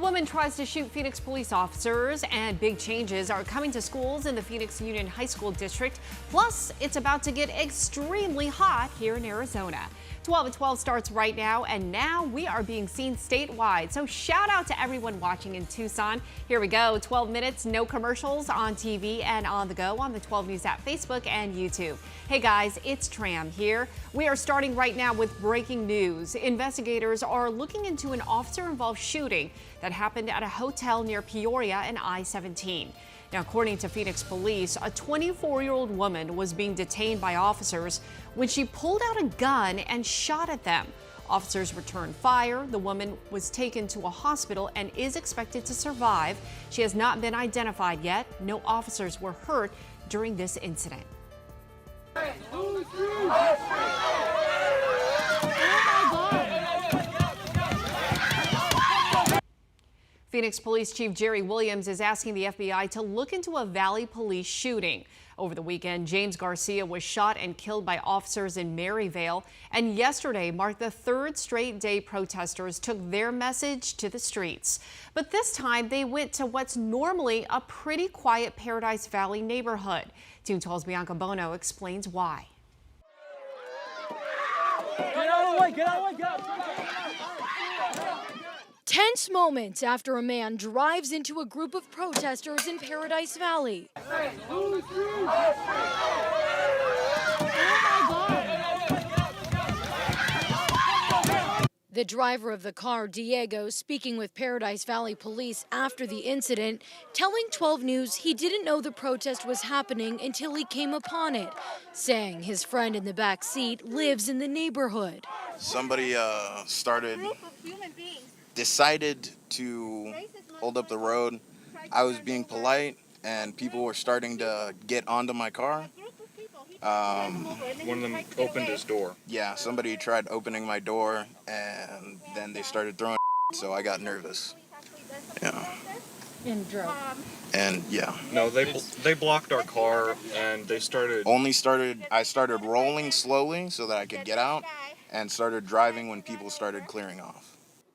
woman tries to shoot Phoenix police officers, and big changes are coming to schools in the Phoenix Union High School District. Plus, it's about to get extremely hot here in Arizona. 12 at 12 starts right now, and now we are being seen statewide. So shout out to everyone watching in Tucson. Here we go, 12 minutes, no commercials on TV and on the go on the 12 News app, Facebook and YouTube. Hey guys, it's Tram here. We are starting right now with breaking news. Investigators are looking into an officer-involved shooting that happened at a hotel near Peoria and I-17. Now, according to Phoenix police, a 24-year-old woman was being detained by officers when she pulled out a gun and shot at them. Officers returned fire. The woman was taken to a hospital and is expected to survive. She has not been identified yet. No officers were hurt during this incident. Phoenix Police Chief Jerry Williams is asking the FBI to look into a Valley police shooting. Over the weekend, James Garcia was shot and killed by officers in Maryvale, and yesterday marked the third straight day protesters took their message to the streets. But this time they went to what's normally a pretty quiet Paradise Valley neighborhood. Team 12's Bianca Bono explains why. Get out of the way, get out of the way, get out. Tense moments after a man drives into a group of protesters in Paradise Valley. The driver of the car, Diego, speaking with Paradise Valley police after the incident, telling 12 News he didn't know the protest was happening until he came upon it, saying his friend in the back seat lives in the neighborhood. Somebody decided to hold up the road. I was being polite and people were starting to get onto my car. One of them opened his door. Yeah, somebody tried opening my door and then they started throwing so I got nervous. Yeah. And drove. And yeah. No, they blocked our car and they I started rolling slowly so that I could get out and started driving when people started clearing off.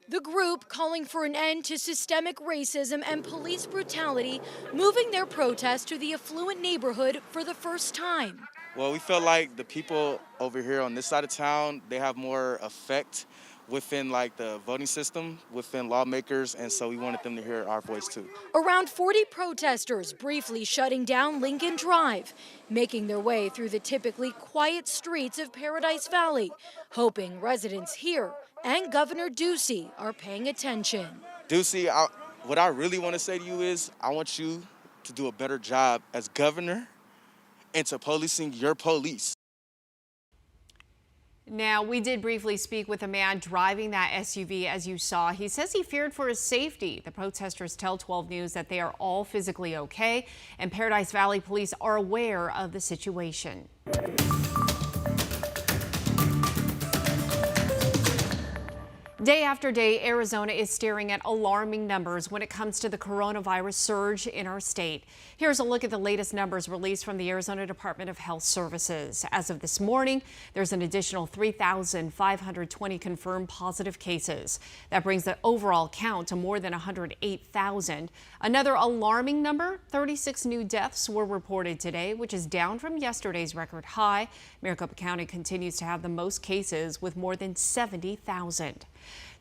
The group calling for an end to systemic racism and police brutality, moving their protest to the affluent neighborhood for the first time. Well, we felt like the people over here on this side of town, they have more effect within like the voting system, within lawmakers, and so we wanted them to hear our voice too. Around 40 protesters briefly shutting down Lincoln Drive, making their way through the typically quiet streets of Paradise Valley, hoping residents here and Governor Ducey are paying attention. Ducey, what I really want to say to you is I want you to do a better job as governor into policing your police. Now, we did briefly speak with a man driving that SUV, as you saw. He says he feared for his safety. The protesters tell 12 News that they are all physically okay, and Paradise Valley police are aware of the situation. Day after day, Arizona is staring at alarming numbers when it comes to the coronavirus surge in our state. Here's a look at the latest numbers released from the Arizona Department of Health Services. As of this morning, there's an additional 3,520 confirmed positive cases. That brings the overall count to more than 108,000. Another alarming number, 36 new deaths were reported today, which is down from yesterday's record high. Maricopa County continues to have the most cases with more than 70,000.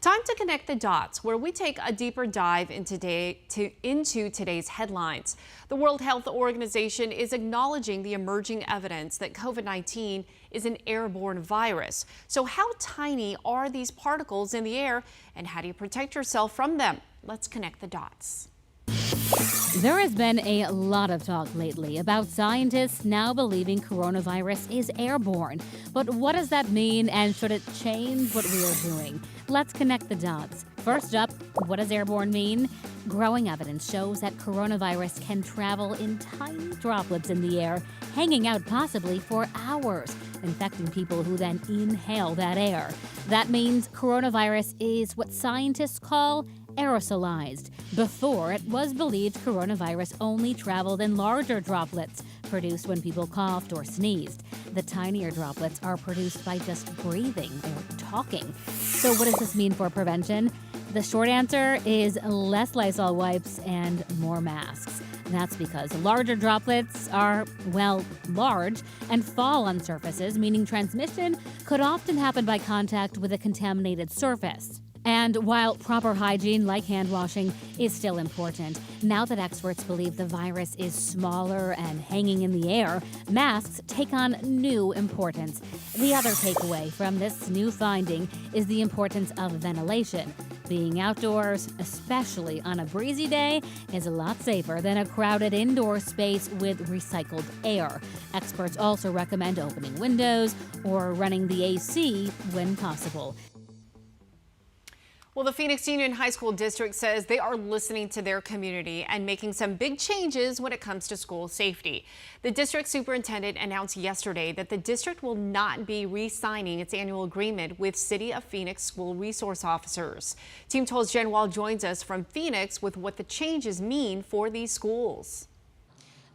Time to connect the dots, where we take a deeper dive into today's headlines. The World Health Organization is acknowledging the emerging evidence that COVID-19 is an airborne virus. So how tiny are these particles in the air, and how do you protect yourself from them? Let's connect the dots. There has been a lot of talk lately about scientists now believing coronavirus is airborne. But what does that mean, and should it change what we are doing? Let's connect the dots. First up, what does airborne mean? Growing evidence shows that coronavirus can travel in tiny droplets in the air, hanging out possibly for hours, infecting people who then inhale that air. That means coronavirus is what scientists call aerosolized. Before, it was believed coronavirus only traveled in larger droplets, produced when people coughed or sneezed. The tinier droplets are produced by just breathing or talking. So what does this mean for prevention? The short answer is less Lysol wipes and more masks. That's because larger droplets are, well, large and fall on surfaces, meaning transmission could often happen by contact with a contaminated surface. And while proper hygiene, like hand washing, is still important, now that experts believe the virus is smaller and hanging in the air, masks take on new importance. The other takeaway from this new finding is the importance of ventilation. Being outdoors, especially on a breezy day, is a lot safer than a crowded indoor space with recycled air. Experts also recommend opening windows or running the AC when possible. Well, the Phoenix Union High School District says they are listening to their community and making some big changes when it comes to school safety. The district superintendent announced yesterday that the district will not be re-signing its annual agreement with City of Phoenix school resource officers. Team 12's Jen Wall joins us from Phoenix with what the changes mean for these schools.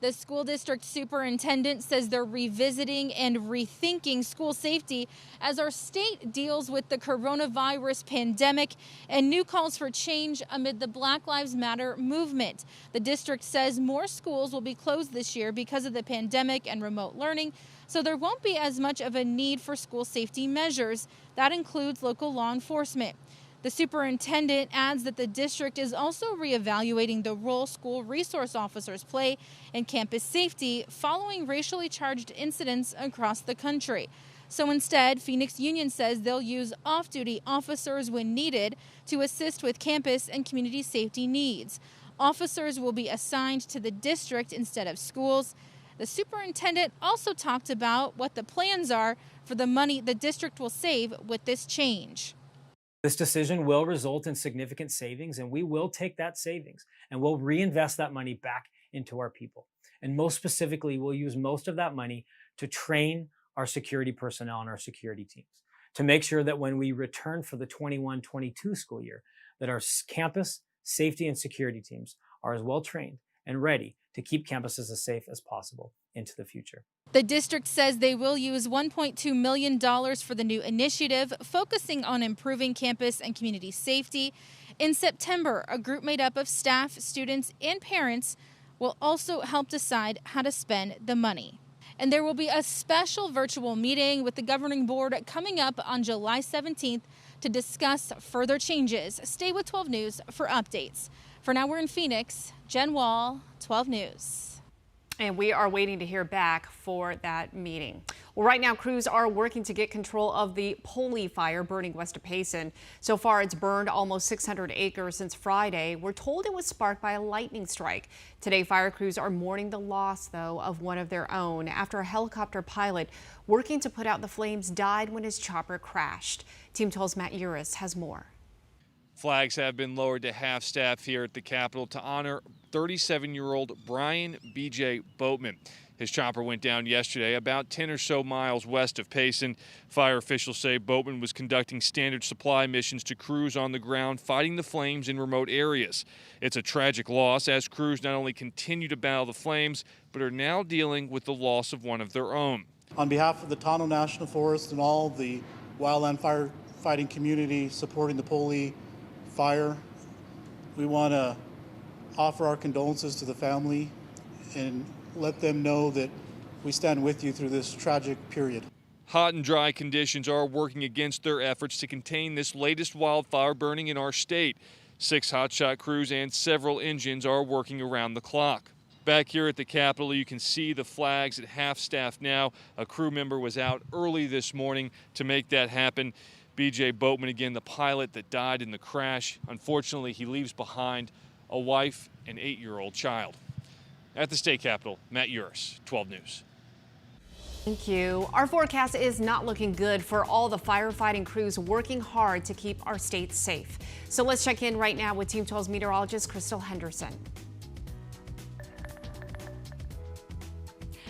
The school district superintendent says they're revisiting and rethinking school safety as our state deals with the coronavirus pandemic and new calls for change amid the Black Lives Matter movement. The district says more schools will be closed this year because of the pandemic and remote learning, so there won't be as much of a need for school safety measures. That includes local law enforcement. The superintendent adds that the district is also reevaluating the role school resource officers play in campus safety following racially charged incidents across the country. So instead, Phoenix Union says they'll use off-duty officers when needed to assist with campus and community safety needs. Officers will be assigned to the district instead of schools. The superintendent also talked about what the plans are for the money the district will save with this change. This decision will result in significant savings, and we will take that savings and we'll reinvest that money back into our people. And most specifically, we'll use most of that money to train our security personnel and our security teams to make sure that when we return for the 21-22 school year, that our campus safety and security teams are as well trained and ready to keep campuses as safe as possible into the future. The district says they will use $1.2 million for the new initiative, focusing on improving campus and community safety. In September, a group made up of staff, students, and parents will also help decide how to spend the money. And there will be a special virtual meeting with the governing board coming up on July 17th to discuss further changes. Stay with 12 News for updates. For now, we're in Phoenix. Jen Wall, 12 News. And we are waiting to hear back for that meeting. Well, right now, crews are working to get control of the Puli Fire burning west of Payson. So far, it's burned almost 600 acres since Friday. We're told it was sparked by a lightning strike. Today, fire crews are mourning the loss, though, of one of their own after a helicopter pilot working to put out the flames died when his chopper crashed. Team 12's Matt Uris has more. Flags have been lowered to half-staff here at the Capitol to honor 37-year-old Brian B.J. Boatman. His chopper went down yesterday about 10 or so miles west of Payson. Fire officials say Boatman was conducting standard supply missions to crews on the ground fighting the flames in remote areas. It's a tragic loss as crews not only continue to battle the flames, but are now dealing with the loss of one of their own. On behalf of the Tonto National Forest and all the wildland firefighting community supporting the Puli Fire, we want to offer our condolences to the family and let them know that we stand with you through this tragic period. Hot and dry conditions are working against their efforts to contain this latest wildfire burning in our state. 6 hotshot crews and several engines are working around the clock. Back here at the Capitol, you can see the flags at half-staff now. A crew member was out early this morning to make that happen. B.J. Boatman, again, the pilot that died in the crash. Unfortunately, he leaves behind a wife and 8-year-old child. At the state capitol, Matt Uris, 12 News. Thank you. Our forecast is not looking good for all the firefighting crews working hard to keep our state safe. So let's check in right now with Team 12's meteorologist, Crystal Henderson.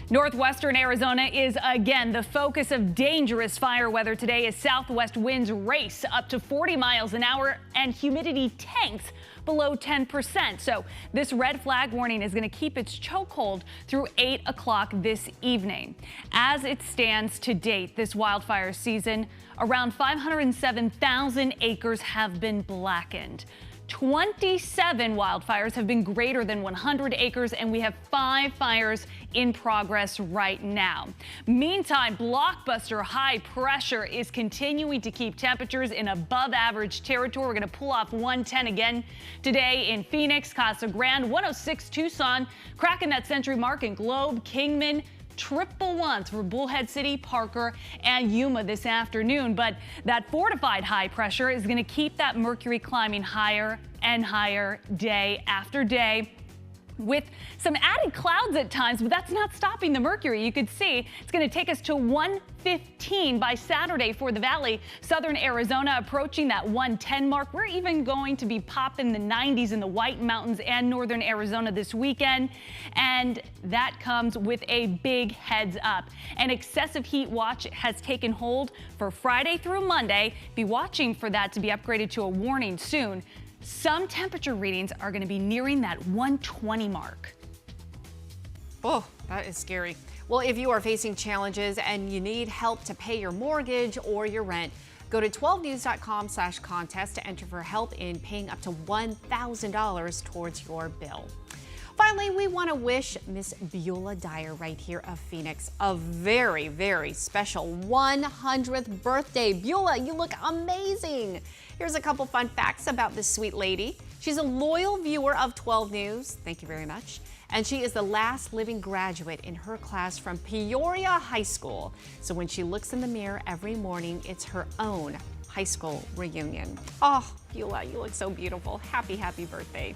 Northwestern Arizona is again the focus of dangerous fire weather today as southwest winds race up to 40 miles an hour and humidity tanks. below 10%. So this red flag warning is going to keep its chokehold through 8 o'clock this evening. As it stands to date, this wildfire season, around 507,000 acres have been blackened. 27 wildfires have been greater than 100 acres, and we have 5 fires in progress right now. Meantime, blockbuster high pressure is continuing to keep temperatures in above average territory. We're going to pull off 110 again today in Phoenix, Casa Grande, 106 Tucson, cracking that century mark in Globe, Kingman, triple ones for Bullhead City, Parker, and Yuma this afternoon. But that fortified high pressure is going to keep that mercury climbing higher and higher day after day, with some added clouds at times, but that's not stopping the mercury. You could see it's going to take us to 115 by Saturday for the valley. Southern Arizona approaching that 110 mark. We're even going to be popping the 90s in the White Mountains and northern Arizona this weekend. And that comes with a big heads up. An excessive heat watch has taken hold for Friday through Monday. Be watching for that to be upgraded to a warning soon. Some temperature readings are going to be nearing that 120 mark. Oh, that is scary. Well, if you are facing challenges and you need help to pay your mortgage or your rent, go to 12news.com/contest to enter for help in paying up to $1,000 towards your bill. Finally, we want to wish Miss Beulah Dyer right here of Phoenix a very, very special 100th birthday. Beulah, you look amazing. Here's a couple fun facts about this sweet lady. She's a loyal viewer of 12 News. Thank you very much. And she is the last living graduate in her class from Peoria High School. So when she looks in the mirror every morning, it's her own high school reunion. Oh, Beulah, you look so beautiful. Happy, happy birthday.